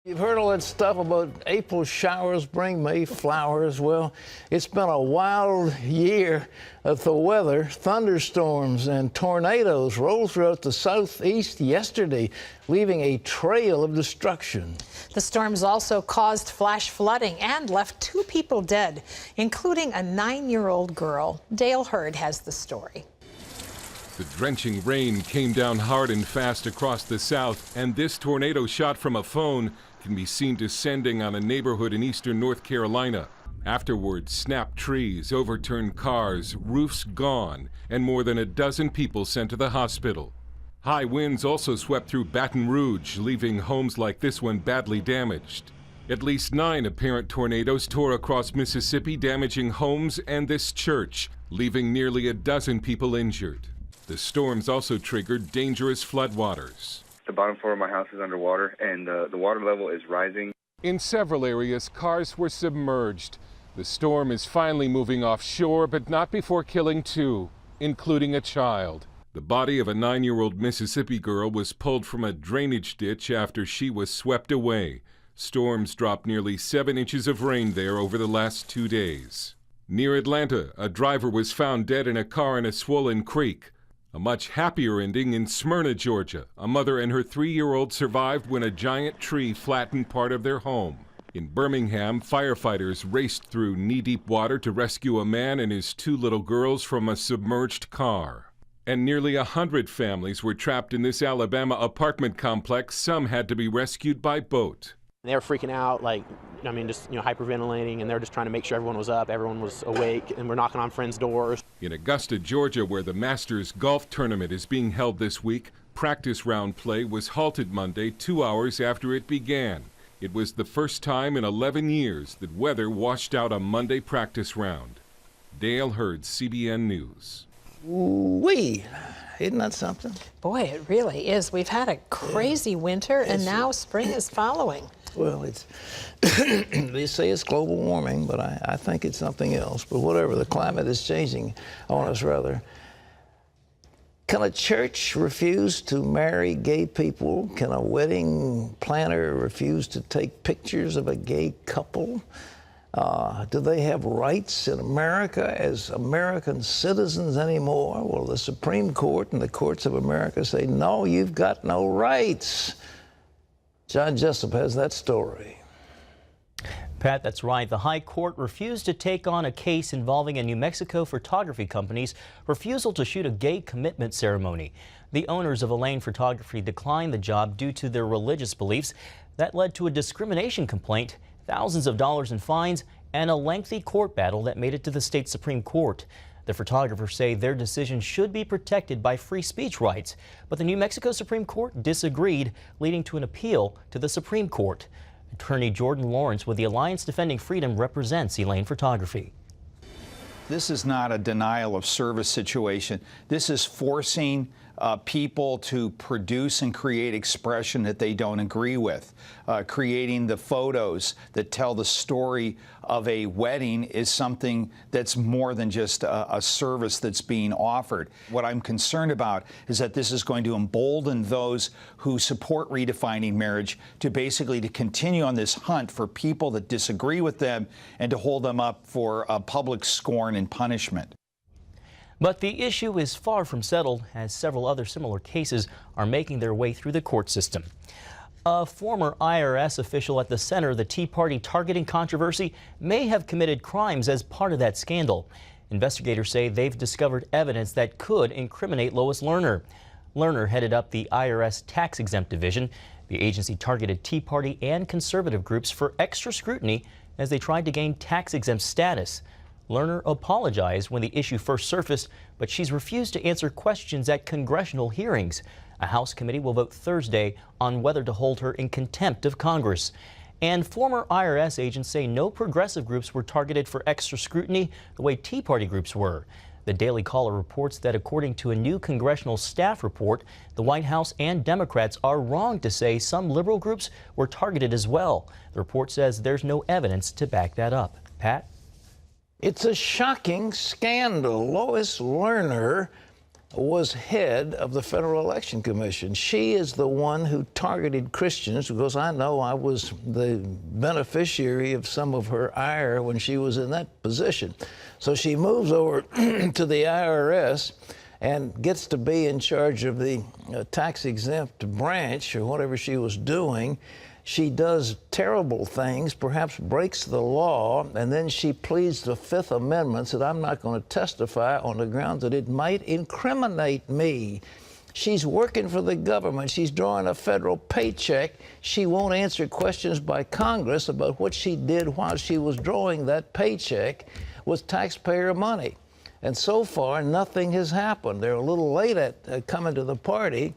You've heard all that stuff about April showers bring May flowers. Well, it's been a wild year of the weather. Thunderstorms and tornadoes rolled throughout the southeast yesterday, leaving a trail of destruction. The storms also caused flash flooding and left 2 people dead, including a 9-year-old girl. Dale Hurd has the story. The drenching rain came down hard and fast across the south, and this tornado shot from a phone can be seen descending on a neighborhood in eastern North Carolina. Afterwards, snapped trees, overturned cars, roofs gone, and more than a dozen people sent to the hospital. High winds also swept through Baton Rouge, leaving homes like this one badly damaged. At least 9 apparent tornadoes tore across Mississippi, damaging homes and this church, leaving nearly a dozen people injured. The storms also triggered dangerous floodwaters. The bottom floor of my house is underwater, and the water level is rising. In several areas, cars were submerged. The storm is finally moving offshore, but not before killing 2, including a child. The body of a 9-year-old Mississippi girl was pulled from a drainage ditch after she was swept away. Storms dropped nearly 7 inches of rain there over the last 2 days. Near Atlanta, a driver was found dead in a car in a swollen creek. A much happier ending in Smyrna, Georgia. A mother and her 3-year-old survived when a giant tree flattened part of their home. In Birmingham, firefighters raced through knee-deep water to rescue a man and his 2 little girls from a submerged car. And nearly 100 families were trapped in this Alabama apartment complex. Some had to be rescued by boat. They were freaking out, just hyperventilating, and they were just trying to make sure everyone was up, everyone was awake, and we're knocking on friends' doors. In Augusta, Georgia, where the Masters golf tournament is being held this week, practice round play was halted Monday 2 hours after it began. It was the first time in 11 years that weather washed out a Monday practice round. Dale Hurd, CBN News. Ooh-wee. Isn't that something? Boy, it really is. We've had a crazy winter, and now spring is following. Well, it's they say it's global warming, but I think it's something else. But whatever, the climate is changing on us, rather. Can a church refuse to marry gay people? Can a wedding planner refuse to take pictures of a gay couple? Do they have rights in America as American citizens anymore? Well, the Supreme Court and the courts of America say, no, you've got no rights. John Jessup has that story. Pat, that's right. The High Court refused to take on a case involving a New Mexico photography company's refusal to shoot a gay commitment ceremony. The owners of Elaine Photography declined the job due to their religious beliefs. That led to a discrimination complaint, thousands of dollars in fines, and a lengthy court battle that made it to the state Supreme Court. The photographers say their decision should be protected by free speech rights, but the New Mexico Supreme Court disagreed, leading to an appeal to the Supreme Court. Attorney Jordan Lawrence with the Alliance Defending Freedom represents Elaine Photography. This is not a denial of service situation. This is forcing people to produce and create expression that they don't agree with. Creating the photos that tell the story of a wedding is something that's more than just a service that's being offered. What I'm concerned about is that this is going to embolden those who support redefining marriage to basically to continue on this hunt for people that disagree with them and to hold them up for public scorn and punishment. But the issue is far from settled, as several other similar cases are making their way through the court system. A former IRS official at the center of the Tea Party targeting controversy may have committed crimes as part of that scandal. Investigators say they've discovered evidence that could incriminate Lois Lerner. Lerner headed up the IRS tax-exempt division. The agency targeted Tea Party and conservative groups for extra scrutiny as they tried to gain tax-exempt status. Lerner apologized when the issue first surfaced, but she's refused to answer questions at congressional hearings. A House committee will vote Thursday on whether to hold her in contempt of Congress. And former IRS agents say no progressive groups were targeted for extra scrutiny the way Tea Party groups were. The Daily Caller reports that according to a new congressional staff report, the White House and Democrats are wrong to say some liberal groups were targeted as well. The report says there's no evidence to back that up. Pat? It's a shocking scandal. Lois Lerner was head of the Federal Election Commission. She is the one who targeted Christians, because I know I was the beneficiary of some of her ire when she was in that position. So she moves over to the IRS and gets to be in charge of the tax-exempt branch, or whatever she was doing. She does terrible things, perhaps breaks the law, and then she pleads the Fifth Amendment that I'm not going to testify on the grounds that it might incriminate me. She's working for the government. She's drawing a federal paycheck. She won't answer questions by Congress about what she did while she was drawing that paycheck with taxpayer money. And so far, nothing has happened. They're a little late at coming to the party,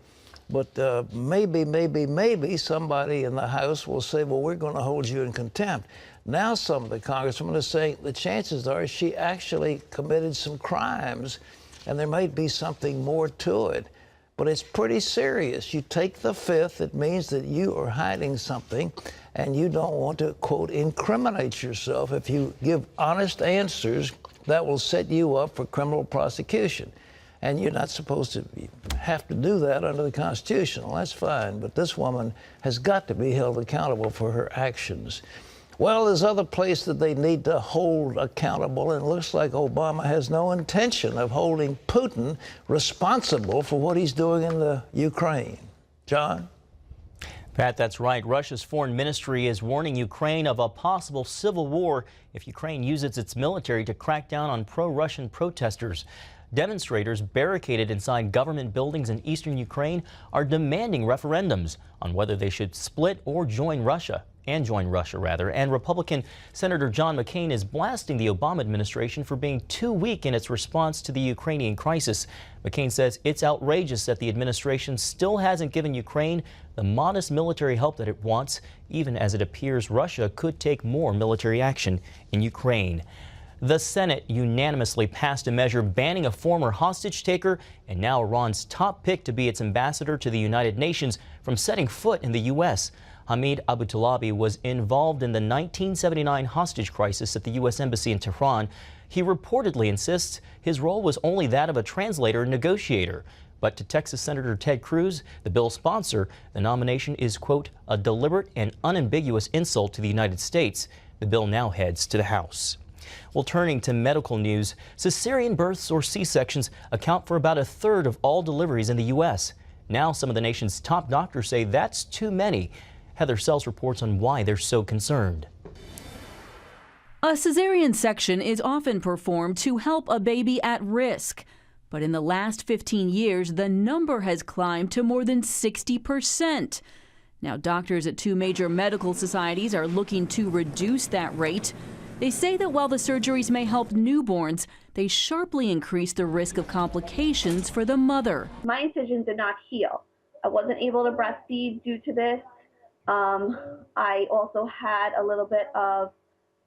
but maybe somebody in the House will say, well, we're going to hold you in contempt. Now some of the congressmen are saying the chances are she actually committed some crimes, and there might be something more to it. But it's pretty serious. You take the Fifth, it means that you are hiding something, and you don't want to, quote, incriminate yourself. If you give honest answers, that will set you up for criminal prosecution. And you're not supposed to have to do that under the Constitution. Well, that's fine, but this woman has got to be held accountable for her actions. Well, there's other places that they need to hold accountable, and it looks like Obama has no intention of holding Putin responsible for what he's doing in the Ukraine. John? Pat, that's right. Russia's foreign ministry is warning Ukraine of a possible civil war if Ukraine uses its military to crack down on pro-Russian protesters. Demonstrators barricaded inside government buildings in eastern Ukraine are demanding referendums on whether they should split or join Russia. And Republican Senator John McCain is blasting the Obama administration for being too weak in its response to the Ukrainian crisis. McCain says it's outrageous that the administration still hasn't given Ukraine the modest military help that it wants, even as it appears Russia could take more military action in Ukraine. The Senate unanimously passed a measure banning a former hostage taker and now Iran's top pick to be its ambassador to the United Nations from setting foot in the U.S. Hamid Abutalabi was involved in the 1979 hostage crisis at the U.S. Embassy in Tehran. He reportedly insists his role was only that of a translator and negotiator. But to Texas Senator Ted Cruz, the bill's sponsor, the nomination is, quote, a deliberate and unambiguous insult to the United States. The bill now heads to the House. Well, turning to medical news, cesarean births or C-sections account for about a third of all deliveries in the U.S. Now some of the nation's top doctors say that's too many. Heather Sells reports on why they're so concerned. A cesarean section is often performed to help a baby at risk. But in the last 15 years, the number has climbed to more than 60%. Now, doctors at two major medical societies are looking to reduce that rate. They say that while the surgeries may help newborns, they sharply increase the risk of complications for the mother. My incision did not heal. I wasn't able to breastfeed due to this. I also had a little bit of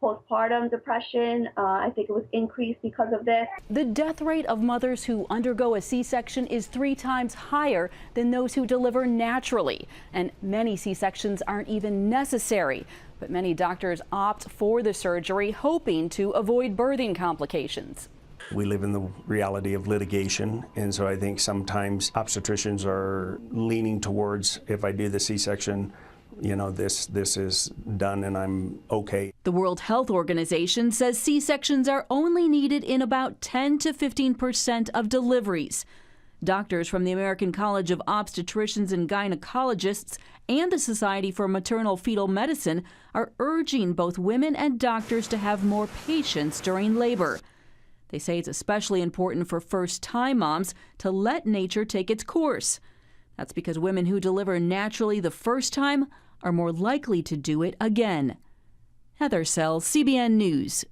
postpartum depression. I think it was increased because of this. The death rate of mothers who undergo a C-section is 3 times higher than those who deliver naturally. And many C-sections aren't even necessary. But many doctors opt for the surgery, hoping to avoid birthing complications. We live in the reality of litigation, and so I think sometimes obstetricians are leaning towards, if I do the C-section, you know, this is done and I'm okay. The World Health Organization says C-sections are only needed in about 10 to 15% of deliveries. Doctors from the American College of Obstetricians and Gynecologists and the Society for Maternal Fetal Medicine are urging both women and doctors to have more patience during labor. They say it's especially important for first-time moms to let nature take its course. That's because women who deliver naturally the first time are more likely to do it again. Heather Sells, CBN News.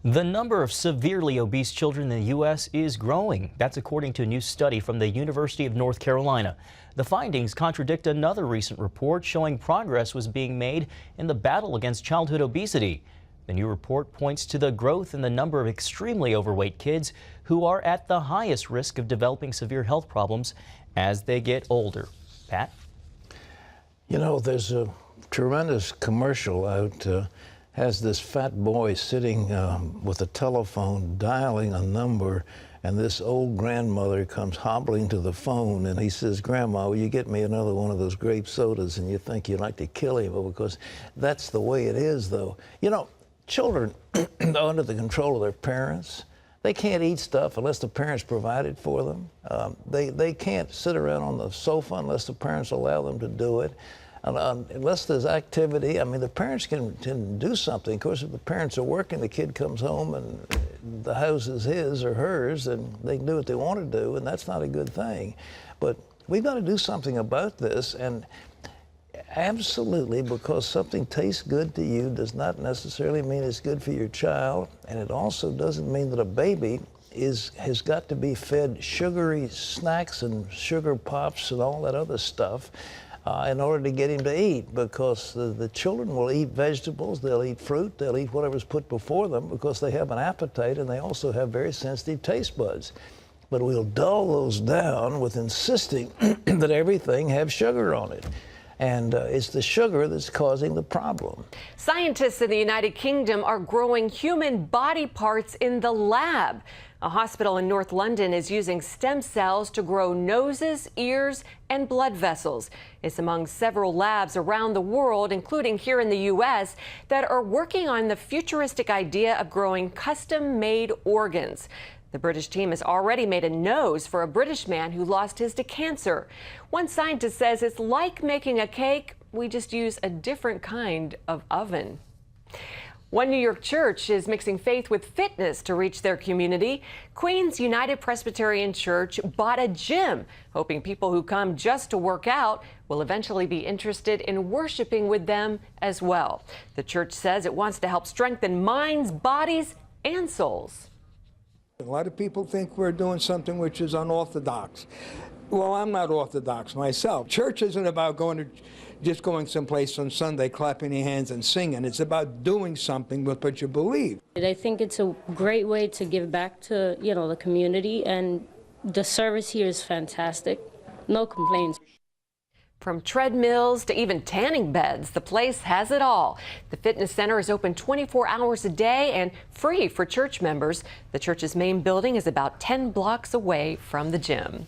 The number of severely obese children in the U.S. is growing. That's according to a new study from the University of North Carolina. The findings contradict another recent report showing progress was being made in the battle against childhood obesity. The new report points to the growth in the number of extremely overweight kids who are at the highest risk of developing severe health problems as they get older. Pat? You know, there's a tremendous commercial out, has this fat boy sitting with a telephone dialing a number, And this old grandmother comes hobbling to the phone, and he says, "Grandma, will you get me another one of those grape sodas?" And you think you'd like to kill him, because that's the way it is, though. You know, children are under the control of their parents. They can't eat stuff unless the parents provide it for them. They can't sit around on the sofa unless the parents allow them to do it. Unless there's activity, I mean, the parents can do something. Of course, if the parents are working, the kid comes home and the house is his or hers, and they can do what they want to do, and that's not a good thing. But we've got to do something about this, and absolutely, because something tastes good to you does not necessarily mean it's good for your child, and it also doesn't mean that a baby has got to be fed sugary snacks and sugar pops and all that other stuff in order to get him to eat, because the children will eat vegetables, they'll eat fruit, they'll eat whatever's put before them because they have an appetite and they also have very sensitive taste buds. But we'll dull those down with insisting that everything have sugar on it. And it's the sugar that's causing the problem. Scientists in the United Kingdom are growing human body parts in the lab. A hospital in North London is using stem cells to grow noses, ears, and blood vessels. It's among several labs around the world, including here in the U.S., that are working on the futuristic idea of growing custom-made organs. The British team has already made a nose for a British man who lost his to cancer. One scientist says it's like making a cake, we just use a different kind of oven. One New York church is mixing faith with fitness to reach their community. Queens United Presbyterian Church bought a gym, hoping people who come just to work out will eventually be interested in worshiping with them as well. The church says it wants to help strengthen minds, bodies, and souls. A lot of people think we're doing something which is unorthodox. Well, I'm not orthodox myself. Church isn't about just going someplace on Sunday, clapping your hands and singing. It's about doing something with what you believe. I think it's a great way to give back to, the community, and the service here is fantastic. No complaints. From treadmills to even tanning beds, the place has it all. The fitness center is open 24 hours a day and free for church members. The church's main building is about 10 blocks away from the gym.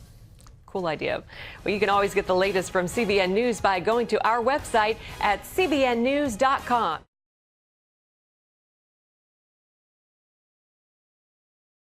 Cool idea. Well, you can always get the latest from CBN News by going to our website at cbnnews.com.